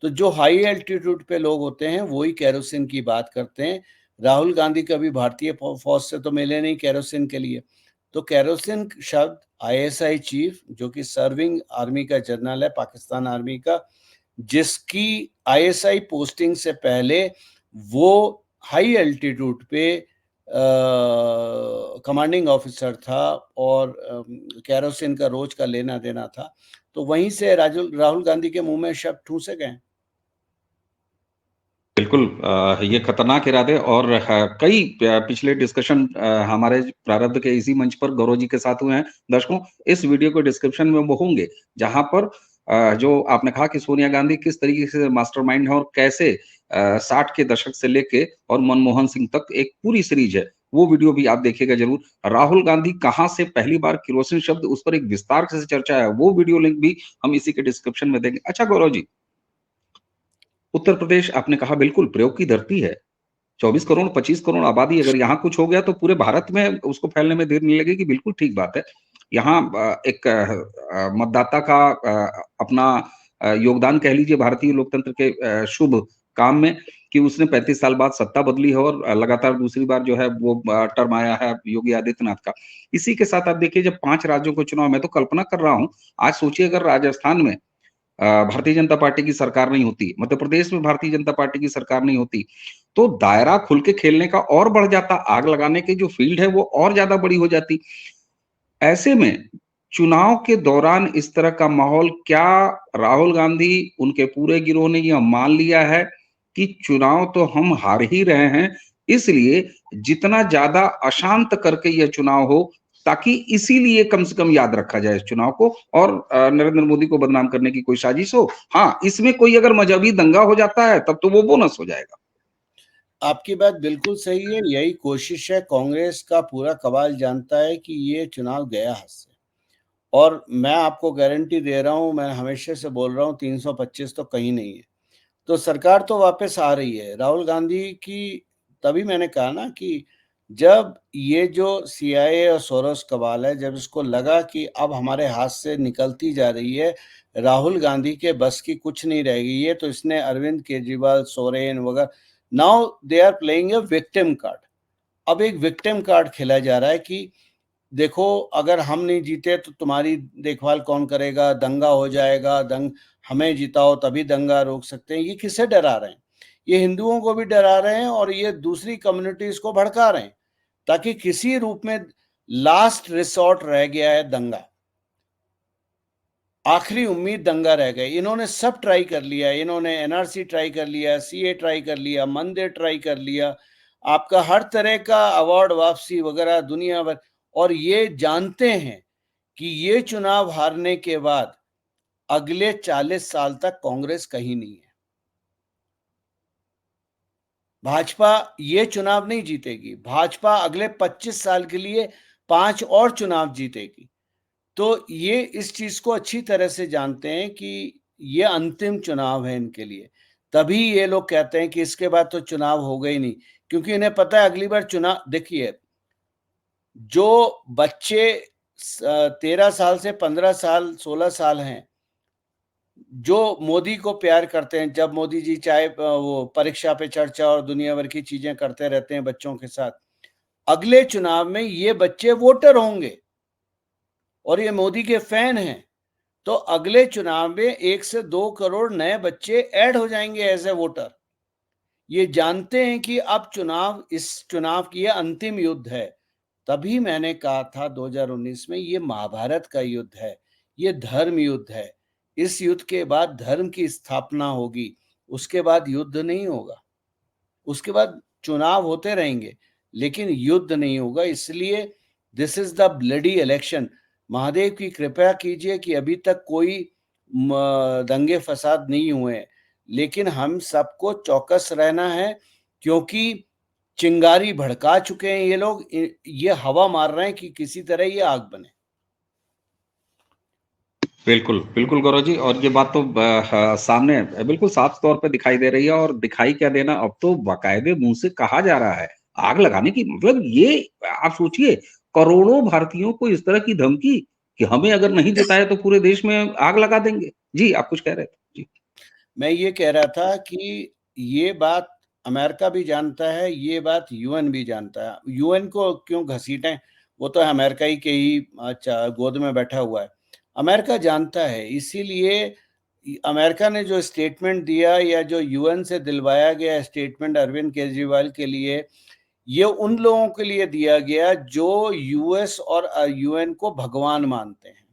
तो जो हाई एल्टीट्यूड पे लोग होते हैं वही केरोसिन की बात करते हैं। राहुल गांधी कभी भारतीय फौज से तो मिले नहीं केरोसिन के लिए। तो केरोसिन शब्द आईएसआई चीफ, जो कि सर्विंग आर्मी का जनरल है पाकिस्तान आर्मी का, जिसकी आईएसआई पोस्टिंग से पहले वो हाई एल्टीट्यूड पे कमांडिंग ऑफिसर था और केरोसिन का रोज का लेना देना था। तो वहीं से राहुल गांधी के मुंह में शब्द ठूंसे गए। बिल्कुल ये खतरनाक इरादे और कई पिछले डिस्कशन हमारे प्रारब्ध के इसी मंच पर गौरव जी के साथ हुए हैं। दर्शकों, इस वीडियो को डिस्क्रिप्शन में वो होंगे जहां पर जो आपने कहा कि सोनिया गांधी किस तरीके से मास्टरमाइंड है और कैसे 60 के दशक से लेके और मनमोहन सिंह तक एक पूरी सीरीज है, वो वीडियो भी आप देखिएगा जरूर। राहुल गांधी कहां से पहली बार केरोसिन शब्द, उस पर एक विस्तार से चर्चा है, वो वीडियो लिंक भी हम इसी के डिस्क्रिप्शन में देंगे। अच्छा गौरव जी, उत्तर प्रदेश आपने कहा बिल्कुल प्रयोग की धरती है। 24 करोड़ 25 करोड़ आबादी, अगर यहाँ कुछ हो गया तो पूरे भारत में उसको फैलने में देर नहीं लगेगी, बिल्कुल ठीक बात है। यहाँ एक मतदाता का अपना योगदान कह लीजिए भारतीय लोकतंत्र के शुभ काम में, कि उसने 35 साल बाद सत्ता बदली है और लगातार दूसरी बार जो है वो टर्म आया है योगी आदित्यनाथ का। इसी के साथ आप देखिए, जब 5 राज्यों को चुनाव, मैं तो कल्पना कर रहा हूँ, आज सोचिए अगर राजस्थान में भारतीय जनता पार्टी की सरकार नहीं होती, मध्य प्रदेश में भारतीय जनता पार्टी की सरकार नहीं होती, तो दायरा खुल के खेलने का और बढ़ जाता, आग लगाने की जो फील्ड है वो और ज्यादा बड़ी हो जाती। ऐसे में चुनाव के दौरान इस तरह का माहौल, क्या राहुल गांधी, उनके पूरे गिरोह ने यह मान लिया है कि चुनाव तो हम हार ही रहे हैं, इसलिए जितना ज्यादा अशांत करके यह चुनाव हो, ताकि इसीलिए कम से कम याद रखा जाए इस चुनाव को, और नरेंद्र मोदी को बदनाम करने की कोई साजिश हो। हाँ, इसमें कोई अगर मजहबी दंगा हो जाता है तब तो वो बोनस हो जाएगा। आपकी बात बिल्कुल सही है, यही कोशिश है। कांग्रेस का पूरा कबाल जानता है कि ये चुनाव गया हाथ से, और मैं आपको गारंटी दे रहा हूं, मैं हमेशा से बोल रहा हूं, 325 तो कहीं नहीं है। तो सरकार तो वापस आ रही है राहुल गांधी की। तभी मैंने कहा ना कि जब ये जो सीआईए और सोरोस कबाल है, जब इसको लगा कि अब हमारे हाथ से निकलती जा रही है, राहुल गांधी के बस की कुछ नहीं रह गई है, तो इसने अरविंद केजरीवाल, सोरेन वगैरह, now they are playing a victim card. अब एक विक्टिम कार्ड खेला जा रहा है कि देखो, अगर हम नहीं जीते तो तुम्हारी देखभाल कौन करेगा, दंगा हो जाएगा, हमें जिताओ तभी दंगा रोक सकते हैं। ये किसे डरा रहे हैं? ये हिंदुओं को भी डरा रहे हैं और ये दूसरी कम्युनिटीज को भड़का रहे हैं, ताकि किसी रूप में लास्ट रिसोर्ट रह गया है दंगा, आखिरी उम्मीद दंगा रह गए। इन्होंने सब ट्राई कर लिया, इन्होंने एनआरसी ट्राई कर लिया, सीए ट्राई कर लिया, मंदिर ट्राई कर लिया, आपका हर तरह का अवार्ड वापसी वगैरह दुनिया भर, और ये जानते हैं कि ये चुनाव हारने के बाद अगले 40 साल तक कांग्रेस कहीं नहीं है। भाजपा ये चुनाव नहीं जीतेगी, भाजपा अगले 25 साल के लिए 5 और चुनाव जीतेगी। तो ये इस चीज को अच्छी तरह से जानते हैं कि ये अंतिम चुनाव है इनके लिए। तभी ये लोग कहते हैं कि इसके बाद तो चुनाव होगा ही नहीं, क्योंकि इन्हें पता है अगली बार चुनाव, देखिए, जो बच्चे 13 साल से 15 साल 16 साल हैं, जो मोदी को प्यार करते हैं, जब मोदी जी चाहे वो परीक्षा पे चर्चा और दुनिया भर की चीजें करते रहते हैं बच्चों के साथ, अगले चुनाव में ये बच्चे वोटर होंगे और ये मोदी के फैन हैं। तो अगले चुनाव में 1 से 2 करोड़ नए बच्चे ऐड हो जाएंगे एज ए वोटर। ये जानते हैं कि अब इस चुनाव की ये अंतिम युद्ध है। तभी मैंने कहा था 2019 में, ये महाभारत का युद्ध है, ये धर्म युद्ध है। इस युद्ध के बाद धर्म की स्थापना होगी, उसके बाद युद्ध नहीं होगा। उसके बाद चुनाव होते रहेंगे लेकिन युद्ध नहीं होगा। इसलिए this is the bloody election. Mahadev की कृपा कीजिए कि अभी तक कोई दंगे फसाद नहीं हुए, लेकिन हम सबको चौकस रहना है, क्योंकि चिंगारी भड़का चुके हैं ये लोग। ये हवा मार रहे हैं कि किसी तरह ये आग बने। बिल्कुल, बिल्कुल गौरव जी, और ये बात तो सामने बिल्कुल साफ तौर पे दिखाई दे रही है, और दिखाई क्या देना, अब तो बाकायदे मुँह से कहा जा रहा है, आग लगाने की, मतलब ये आप सोचिए, करोड़ों भारतीयों को इस तरह की धमकी कि हमें अगर नहीं जिताया तो पूरे देश में आग लगा देंगे। जी, आप कुछ कह रहे थे? जी। मैं ये कह रहा था कि ये बात अमेरिका भी जानता है, ये बात यूएन भी जानता है। यूएन को क्यों घसीटें? वो तो अमेरिका ही के ही गोद में बैठा हुआ है। अमेरिका जानता है, इसीलिए अमेरिका ने जो स्टेटमेंट दिया या जो यूएन से दिलवाया गया स्टेटमेंट अरविंद केजरीवाल के लिए, ये उन लोगों के लिए दिया गया जो यूएस और यूएन को भगवान मानते हैं।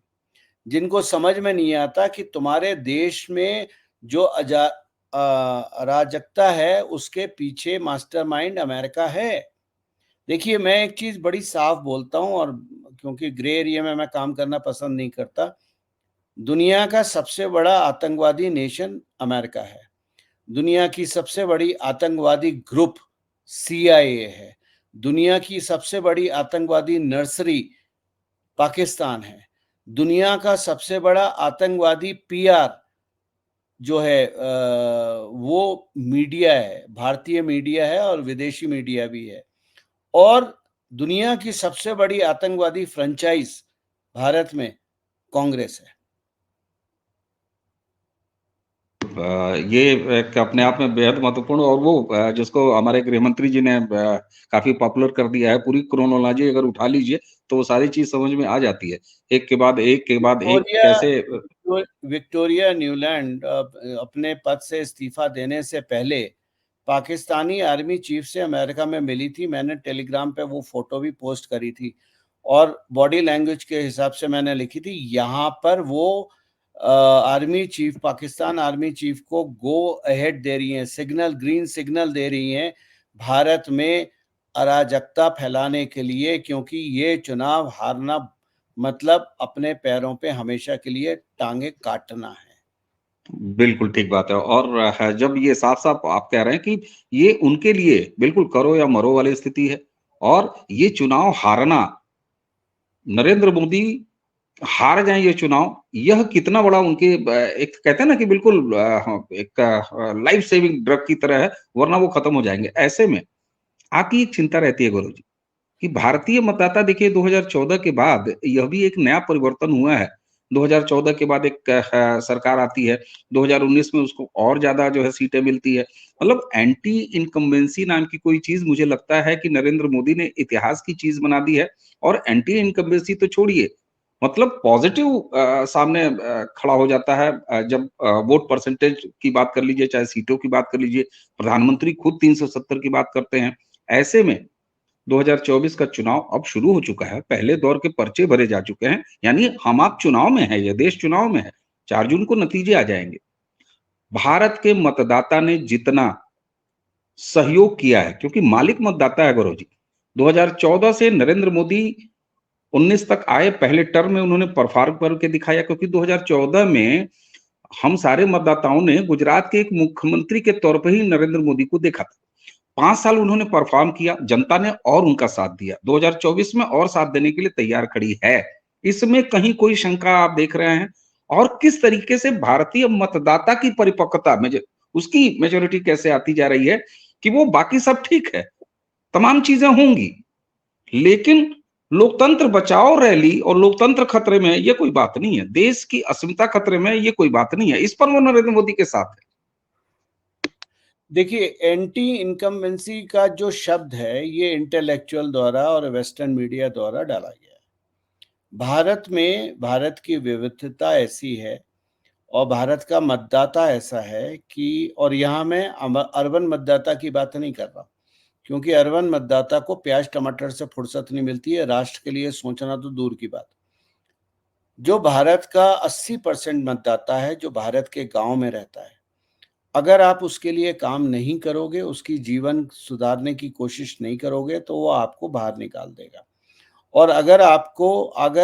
जिनको समझ में नहीं आता कि तुम्हारे देश में जो अराजकता है उसके पीछे मास्टरमाइंड अमेरिका है। देखिए, मैं एक चीज बड़ी साफ बोलता हूं, और क्योंकि ग्रे एरिया में मैं काम करना पसंद नहीं करता, दुनिया का सबसे बड़ा आतंकवादी नेशन अमेरिका है। दुनिया की सबसे बड़ी आतंकवादी ग्रुप CIA है। दुनिया की सबसे बड़ी आतंकवादी नर्सरी पाकिस्तान है। दुनिया का सबसे बड़ा आतंकवादी PR जो है वो मीडिया है, भारतीय मीडिया है और विदेशी मीडिया भी है। और दुनिया की सबसे बड़ी आतंकवादी फ्रेंचाइज भारत में कांग्रेस है। ये एक अपने आप में बेहद महत्वपूर्ण, और वो जिसको हमारे गृह मंत्री जी ने काफी पॉपुलर कर दिया है, पूरी क्रोनोलॉजी अगर उठा लीजिए तो वो सारी चीज समझ में आ जाती है, एक के बाद एक के बाद एक विक्टोरिया कैसे। विक्टोरिया न्यूलैंड अपने पद से इस्तीफा देने से पहले पाकिस्तानी आर्मी चीफ से अमेरिका में मिली थी। मैंने टेलीग्राम पे वो फोटो भी पोस्ट करी थी, और बॉडी लैंग्वेज के हिसाब से मैंने लिखी थी, यहाँ पर वो army chief, Pakistan army chief को गो अहेड दे रही हैं, सिग्नल, ग्रीन सिग्नल दे रही हैं भारत में अराजकता फैलाने के लिए, क्योंकि ये चुनाव हारना मतलब अपने पैरों पे हमेशा के लिए टांगे काटना है। बिल्कुल ठीक बात है, और जब ये साफ-साफ आप कह रहे हैं कि ये उनके लिए बिल्कुल करो या मरो वाली स्थिति है, और ये चुनाव हारना, नरेंद्र मोदी हार जाएँ ये चुनाव, यह कितना बड़ा उनके एक कहते हैं ना कि बिल्कुल एक लाइफ सेविंग ड्रग की तरह है, वरना वो खत्म हो जाएँगे। ऐसे में आपकी एक चिंता रहती है गुरुजी, कि भारतीय मतदाता देखिए 2014 के बाद यह भी एक नया परिवर्तन हुआ है। 2014 के बाद एक सरकार आती है, 2019 में उसको और ज़्यादा जो है सीटें मिलती है। मतलब एंटी इनकम्बेंसी नाम की कोई चीज़ मुझे लगता है कि नरेंद्र मोदी ने इतिहास की चीज़ बना दी है, और एंटी इनकम्बेंसी तो छोड़िए, मतलब पॉज़िटिव सामने खड़ा हो जाता है, जब वोट परसेंटेज की बात कर लीजिए, चाहे सीटों की बात कर लीजिए, प्रधानमंत्री खुद 370 की बात करते हैं। ऐसे में 2024 का चुनाव अब शुरू हो चुका है, पहले दौर के पर्चे भरे जा चुके हैं, यानी हम आप चुनाव में हैं, ये देश चुनाव में है, 4 जून को नतीजे आ जाएँगे। भारत के मतदाता ने जितना सहयोग किया है, क्योंकि मालिक मतदाता है गौरव जी, 2014 से नरेंद्र मोदी 19 तक आए, पहले टर्म में उन्होंने परफॉर्म करके दिखाया, क्योंकि 2014 में हम सारे मतदाताओं ने गुजरात के एक मुख्यमंत्री के तौर पे ही नरेंद्र मोदी को देखा था। 5 साल उन्होंने परफॉर्म किया, जनता ने और उनका साथ दिया। 2024 में और साथ देने के लिए तैयार खड़ी है। इसमें कहीं कोई शंका आप देख रहे हैं? और किस तरीके से भारतीय मतदाता की परिपक्वता में उसकी मैच्योरिटी कैसे आती जा रही है कि वो बाकी सब ठीक है, तमाम चीज़ें होंगी, लेकिन लोकतंत्र बचाओ रैली और लोकतंत्र खतरे में, ये कोई बात नहीं है। देश की अस्मिता खतरे में, ये कोई बात नहीं है। इस पर वो नरेंद्र मोदी के साथ है। देखिए, एंटी इनकम्बेंसी का जो शब्द है, ये इंटेलेक्चुअल द्वारा और वेस्टर्न मीडिया द्वारा डाला गया है। भारत में भारत की विविधता ऐसी है, और भारत का मतदाता ऐसा है कि, और यहाँ मैं अर्बन मतदाता की बात नहीं कर रहा, क्योंकि अर्बन मतदाता को प्याज टमाटर से फुर्सत नहीं मिलती है, राष्ट्र के लिए सोचना तो दूर की बात। जो भारत का 80% मतदाता है, जो भारत के गांव में रहता है, अगर आप उसके लिए काम नहीं करोगे, उसकी जीवन सुधारने की कोशिश नहीं करोगे, तो वो आपको बाहर निकाल देगा। और अगर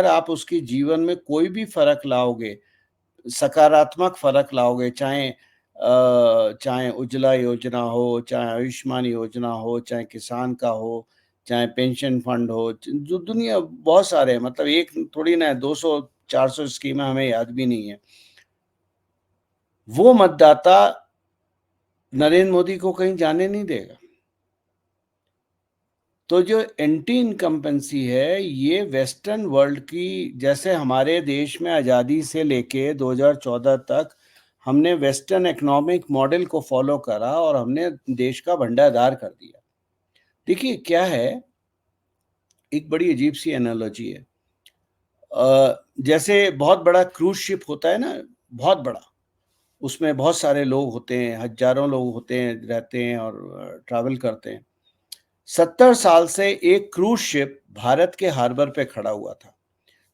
आप उसके जीवन में कोई भी फ़र्क लाओगे, सकारात्मक फ़र्क लाओगे, चाहे उज्ज्वला योजना हो, चाहे आयुष्मान योजना हो, चाहे किसान का हो, चाहे पेंशन फंड हो, जो दुनिया बहुत सारे हैं, मतलब एक थोड़ी ना है, 200-400 स्कीमें हमें याद भी नहीं है। वो मतदाता नरेंद्र मोदी को कहीं जाने नहीं देगा। तो जो एंटी इनकम्बेंसी है, ये वेस्टर्न वर्ल्ड की, जैसे हमारे देश में आज़ादी से लेके 2014 तक हमने वेस्टर्न इकोनॉमिक मॉडल को फॉलो करा और हमने देश का भंडारदार कर दिया। देखिए क्या है, एक बड़ी अजीब सी एनालॉजी है। जैसे बहुत बड़ा क्रूज शिप होता है ना, बहुत बड़ा, उसमें बहुत सारे लोग होते हैं, हजारों लोग होते हैं, रहते हैं और ट्रैवल करते हैं। 70 साल से एक क्रूज शिप भारत के हार्बर पे खड़ा हुआ था,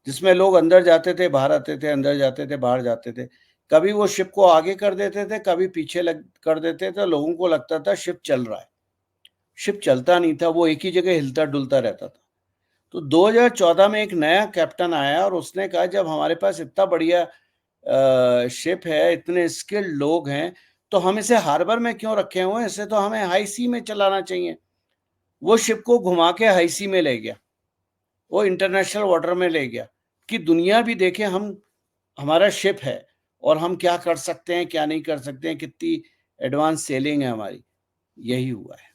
जिसमें लोग अंदर जाते थे, बाहर आते थे, अंदर जाते थे, बाहर जाते थे। कभी वो शिप को आगे कर देते थे, कभी पीछे कर देते थे। लोगों को लगता था शिप चल रहा है। शिप चलता नहीं था, वो एक ही जगह हिलता डुलता रहता था। तो 2014 में एक नया कैप्टन आया और उसने कहा, जब हमारे पास इतना बढ़िया शिप है, इतने स्किल्ड लोग हैं, तो हम इसे हार्बर में क्यों रखे हुए हैं? इसे तो हमें हाई सी में चलाना चाहिए। वो शिप को घुमा के हाई सी में ले गया, वो इंटरनेशनल वाटर में ले गया, कि दुनिया भी देखे हम, हमारा शिप है और हम क्या कर सकते हैं, क्या नहीं कर सकते हैं, कितनी एडवांस सेलिंग है हमारी। यही हुआ है।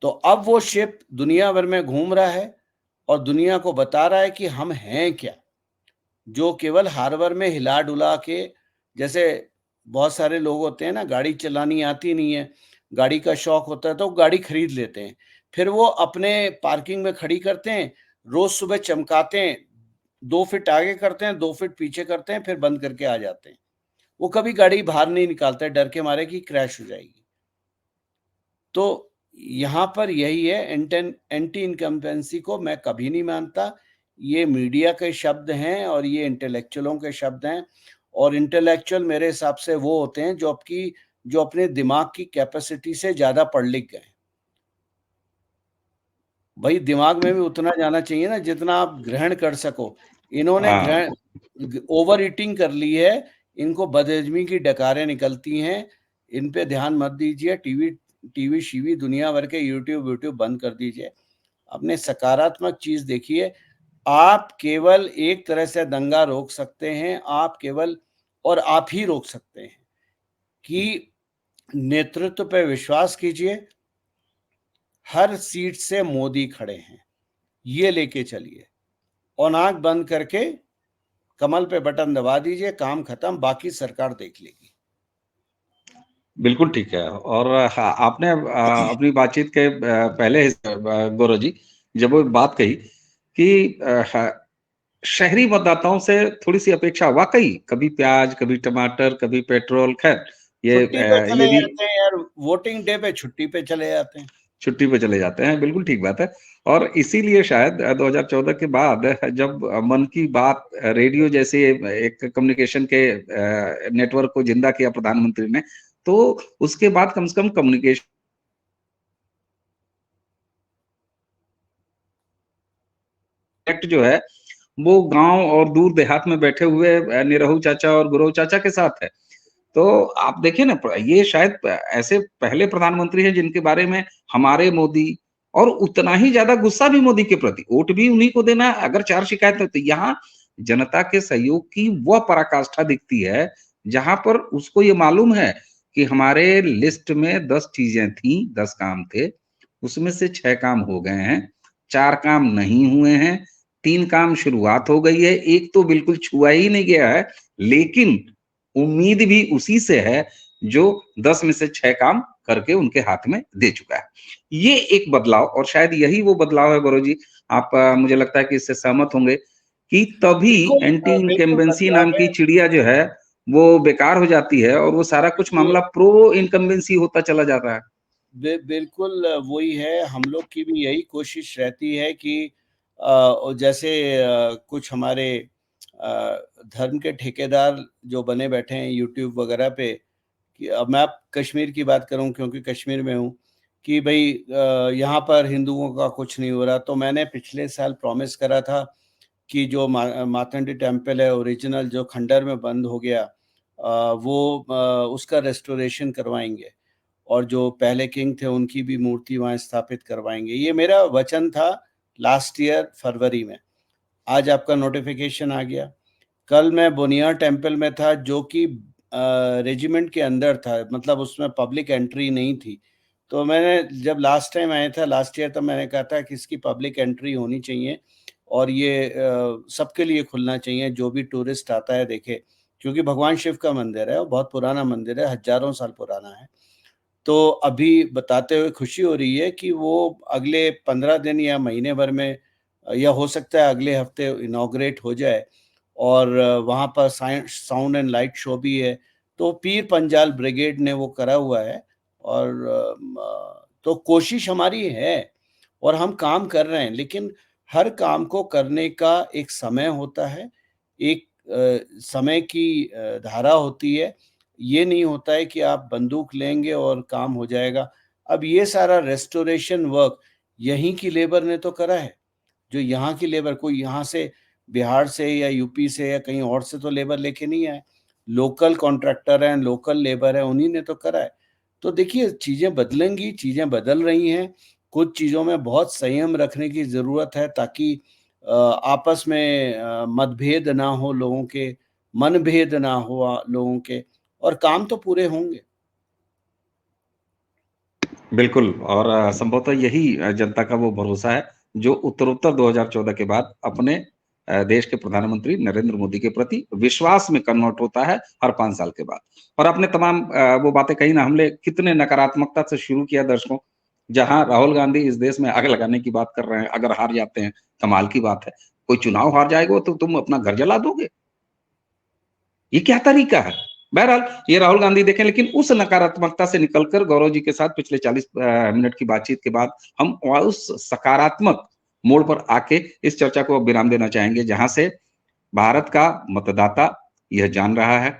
तो अब वो शिप दुनिया भर में घूम रहा है और दुनिया को बता रहा है कि हम हैं क्या, जो केवल हार्बर में हिला डुला के, जैसे बहुत सारे लोग होते हैं ना, गाड़ी चलानी आती नहीं है, गाड़ी का शौक होता है तो गाड़ी खरीद लेते हैं, फिर वो अपने पार्किंग में खड़ी करते हैं, रोज सुबह चमकाते हैं, 2 फीट आगे करते हैं, 2 फीट पीछे करते हैं, फिर बंद करके आ जाते हैं। वो कभी गाड़ी बाहर नहीं निकालते, डर के मारे कि क्रैश हो जाएगी। तो यहाँ पर यही है, एंटी इनकम्बेंसी को मैं कभी नहीं मानता। ये मीडिया के शब्द हैं और ये इंटेलेक्चुअलों के शब्द हैं, और इंटेलेक्चुअल मेरे हिसाब से वो होते हैं जो अपने दिमाग की कैपेसिटी से ज़्यादा पढ़ लिख गए। भाई दिमाग में भी उतना जाना चाहिए ना जितना आप ग्रहण कर सको। इन्होंने हाँ, ओवर ईटिंग कर ली है, इनको बदहजमी की डकारें निकलती हैं। इन पे ध्यान मत दीजिए। टीवी शीवी दुनिया भर के यूट्यूब बंद कर दीजिए। अपने सकारात्मक चीज देखिए। आप केवल एक तरह से दंगा रोक सकते हैं, आप केवल, और आप ही रोक सकते हैं, कि नेतृत्व पे विश्वास कीजिए। हर सीट से मोदी खड़े हैं, ये लेके चलिए, और आंख बंद करके कमल पे बटन दबा दीजिए, काम खत्म, बाकी सरकार देख लेगी। बिल्कुल ठीक है। और हाँ, आपने अपनी बातचीत के पहले हिस्से गौरव जी, जब वो बात कही कि शहरी मतदाताओं से थोड़ी-सी अपेक्षा, वाक़ई कभी प्याज, कभी टमाटर, कभी पेट्रोल, ख़ैर छुट्टी पे ये चले भी जाते हैं यार, वोटिंग डे पे छुट्टी पे चले जाते हैं। छुट्टी पे चले जाते हैं, बिल्कुल ठीक बात है। और इसीलिए शायद 2014 के बाद जब मन की बात रेडियो जैसे एक कम्युनिकेशन के नेटवर्क को ज़िंदा किया प्रधानमंत्री ने, तो उसके बाद कम से कम कम्युनिकेशन कनेक्ट जो है, वो गाँव और दूर देहात में बैठे हुए निरहु चाचा और गुरु चाचा के साथ है। तो आप देखिए ना, ये शायद ऐसे पहले प्रधानमंत्री हैं जिनके बारे में हमारे मोदी, और उतना ही ज्यादा गुस्सा भी मोदी के प्रति, वोट भी उन्हीं को देना है। अगर 4 शिकायत है तो यहाँ जनता के सहयोग की वह पराकाष्ठा दिखती है, जहां पर उसको ये मालूम है कि हमारे लिस्ट में 10 चीजें थी, 10 काम थे, उसमें से 6 काम हो गए हैं, 4 काम नहीं हुए हैं, 3 काम शुरुआत हो गई है, एक तो बिल्कुल छुआ ही नहीं गया है। लेकिन उम्मीद भी उसी से है जो 10 में से 6 काम करके उनके हाथ में दे चुका है। ये एक बदलाव, और शायद यही वो बदलाव है गौरव जी, आप मुझे लगता है कि इससे सहमत होंगे कि तभी बिल्कुल एंटी बिल्कुल इनकम्बेंसी नाम बदलाव की है। चिड़िया जो है, वो बेकार हो जाती है और वो सारा कुछ बिल्कुल मामला प्रो इनकम्बेंसी होता चला जाता है। बिल्कुल वही है। हम लोग की भी यही कोशिश रहती है कि और जैसे कुछ हमारे धर्म के ठेकेदार जो बने बैठे हैं यूट्यूब वगैरह पे, कि अब मैं आप कश्मीर की बात करूं क्योंकि कश्मीर में हूं, कि भाई यहाँ पर हिंदुओं का कुछ नहीं हो रहा। तो मैंने पिछले साल प्रॉमिस करा था कि जो मातंडी टेम्पल है ओरिजिनल, जो खंडर में बंद हो गया, वो उसका रेस्टोरेशन करवाएंगे, और जो पहले किंग थे उनकी भी मूर्ति वहाँ स्थापित करवाएंगे। ये मेरा वचन था लास्ट ईयर फरवरी में। आज आपका नोटिफिकेशन आ गया। कल मैं बोनिया टेम्पल में था, जो कि रेजिमेंट के अंदर था, मतलब उसमें पब्लिक एंट्री नहीं थी। तो मैंने जब लास्ट टाइम आया था लास्ट ईयर, तो मैंने कहा था कि इसकी पब्लिक एंट्री होनी चाहिए और ये सबके लिए खुलना चाहिए, जो भी टूरिस्ट आता है देखे। क्योंकि भगवान शिव का मंदिर है और बहुत पुराना मंदिर है, हज़ारों साल पुराना है। तो अभी बताते हुए खुशी हो रही है कि वो अगले 15 दिन या महीने भर में या हो सकता है अगले हफ्ते इनॉग्रेट हो जाए और वहाँ पर साउंड एंड लाइट शो भी है। तो पीर पंजाल ब्रिगेड ने वो करा हुआ है और तो कोशिश हमारी है और हम काम कर रहे हैं, लेकिन हर काम को करने का एक समय होता है, एक समय की धारा होती है। ये नहीं होता है कि आप बंदूक लेंगे और काम हो जाएगा। अब ये सारा रेस्टोरेशन वर्क यहीं की लेबर ने तो करा है। जो यहाँ की लेबर, कोई यहाँ से बिहार से या यूपी से या कहीं और से तो लेबर लेके नहीं आए। लोकल कॉन्ट्रैक्टर हैं, लोकल लेबर है, उन्हीं ने तो करा है। तो देखिए चीज़ें बदलेंगी, चीज़ें बदल रही हैं। कुछ चीज़ों में बहुत संयम रखने की ज़रूरत है ताकि आपस में मतभेद ना हो लोगों के, मनभेद ना हो लोगों के, और काम तो पूरे होंगे। बिल्कुल। और संभवतः यही जनता का वो भरोसा है जो उत्तरोत्तर 2014 के बाद अपने देश के प्रधानमंत्री नरेंद्र मोदी के प्रति विश्वास में कन्वर्ट होता है हर 5 साल के बाद। और आपने तमाम वो बातें कही ना, हमने कितने नकारात्मकता से शुरू किया दर्शकों, जहां राहुल गांधी इस देश में आग लगाने की बात कर रहे हैं, अगर हार जाते हैं कमाल की बात है। कोई चुनाव हार जाएगा तो तुम अपना घर जला दोगे? ये क्या तरीका है? बहरहाल ये राहुल गांधी देखें, लेकिन उस नकारात्मकता से निकलकर गौरव जी के साथ पिछले 40 मिनट की बातचीत के बाद हम उस सकारात्मक मोड़ पर आके इस चर्चा को अब विराम देना चाहेंगे, जहां से भारत का मतदाता यह जान रहा है,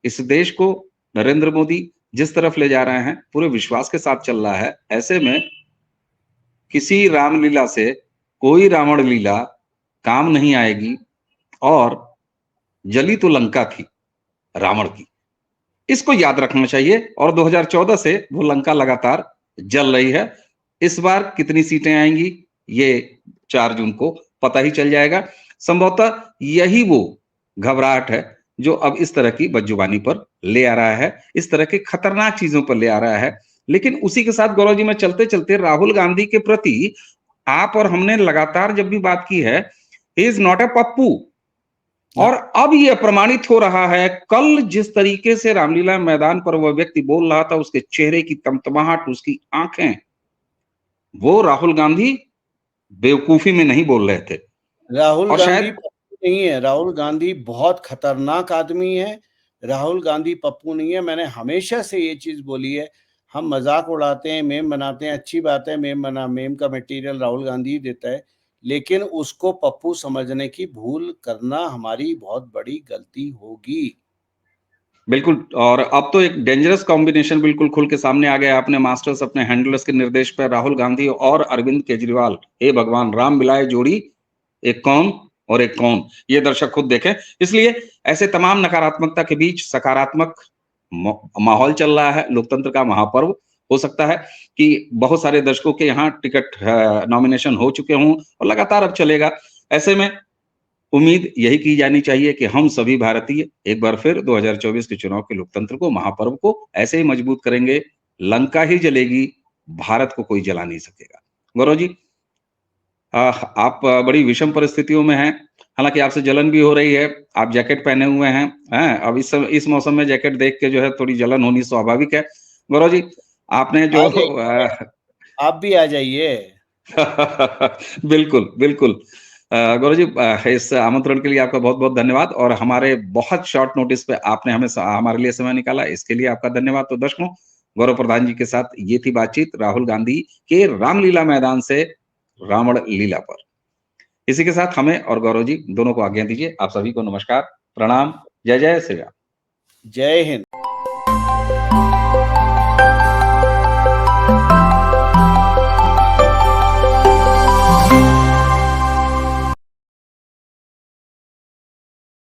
इस देश को नरेंद्र मोदी जिस तरफ ले जा रहे हैं पूरे विश्वास के साथ चल रहा है। ऐसे में किसी रामलीला से कोई रावण लीला काम नहीं आएगी। और जली तो लंका थी रावण की, इसको याद रखना चाहिए। और 2014 से वो लंका लगातार जल रही है। इस बार कितनी सीटें आएंगी ये 4 जून को पता ही चल जाएगा। संभवतः यही वो घबराहट है जो अब इस तरह की बदजुबानी पर ले आ रहा है, इस तरह के खतरनाक चीजों पर ले आ रहा है। लेकिन उसी के साथ गौरव जी, में चलते चलते राहुल गांधी के प्रति आप और हमने लगातार जब भी बात की है, he is not a Pappu. और अब यह प्रमाणित हो रहा है, कल जिस तरीके से रामलीला मैदान पर वह व्यक्ति बोल रहा था, उसके चेहरे की तमतमाहट, उसकी आंखें, वो राहुल गांधी बेवकूफी में नहीं बोल रहे थे। राहुल और गांधी शायद पप्पू नहीं है, राहुल गांधी बहुत खतरनाक आदमी है। राहुल गांधी पप्पू नहीं है। मैंने हमेशा से ये चीज बोली है। हम मजाक उड़ाते हैं, मेम बनाते हैं, अच्छी बात है, मेम का मटेरियल राहुल गांधी ही देता है, लेकिन उसको पप्पू समझने की भूल करना हमारी बहुत बड़ी गलती होगी। बिल्कुल। और अब तो एक डेंजरस कॉम्बिनेशन बिल्कुल खुल के सामने आ गया। अपने मास्टर्स, अपने हैंडलर्स के निर्देश पर राहुल गांधी और अरविंद केजरीवाल, हे भगवान, राम मिलाए जोड़ी, एक कौन और एक कौन, ये दर्शक खुद देखें। इसलिए ऐसे तमाम नकारात्मकता के बीच सकारात्मक माहौल चल रहा है। लोकतंत्र का महापर्व। हो सकता है कि बहुत सारे दर्शकों के यहाँ टिकट नॉमिनेशन हो चुके हों और लगातार अब चलेगा। ऐसे में उम्मीद यही की जानी चाहिए कि हम सभी भारतीय एक बार फिर 2024 के चुनाव के लोकतंत्र को, महापर्व को ऐसे ही मजबूत करेंगे। लंका ही जलेगी, भारत को कोई जला नहीं सकेगा। गौरव जी, आप बड़ी विषम परिस्थितियों में हैं। हालांकि आपसे जलन भी हो रही है, आप जैकेट पहने हुए हैं। अब इस मौसम में जैकेट देख के जो है थोड़ी जलन होनी स्वाभाविक है। गौरव जी, आपने आ जो जाइए, आप भी आ जाइए। बिल्कुल, बिल्कुल। गौरव जी, इस आमंत्रण के लिए आपका बहुत-बहुत धन्यवाद। और हमारे बहुत शॉर्ट नोटिस पे आपने हमारे लिए समय निकाला, इसके लिए आपका धन्यवाद। तो दर्शकों, गौरव प्रधान जी के साथ ये थी बातचीत राहुल गांधी के रामलीला मैदान से रावण लीला पर। इसी के साथ हमें और गौरव जी दोनों को आज्ञा दीजिए। आप सभी को नमस्कार, प्रणाम, जय जय श्री राम। जय हिंद।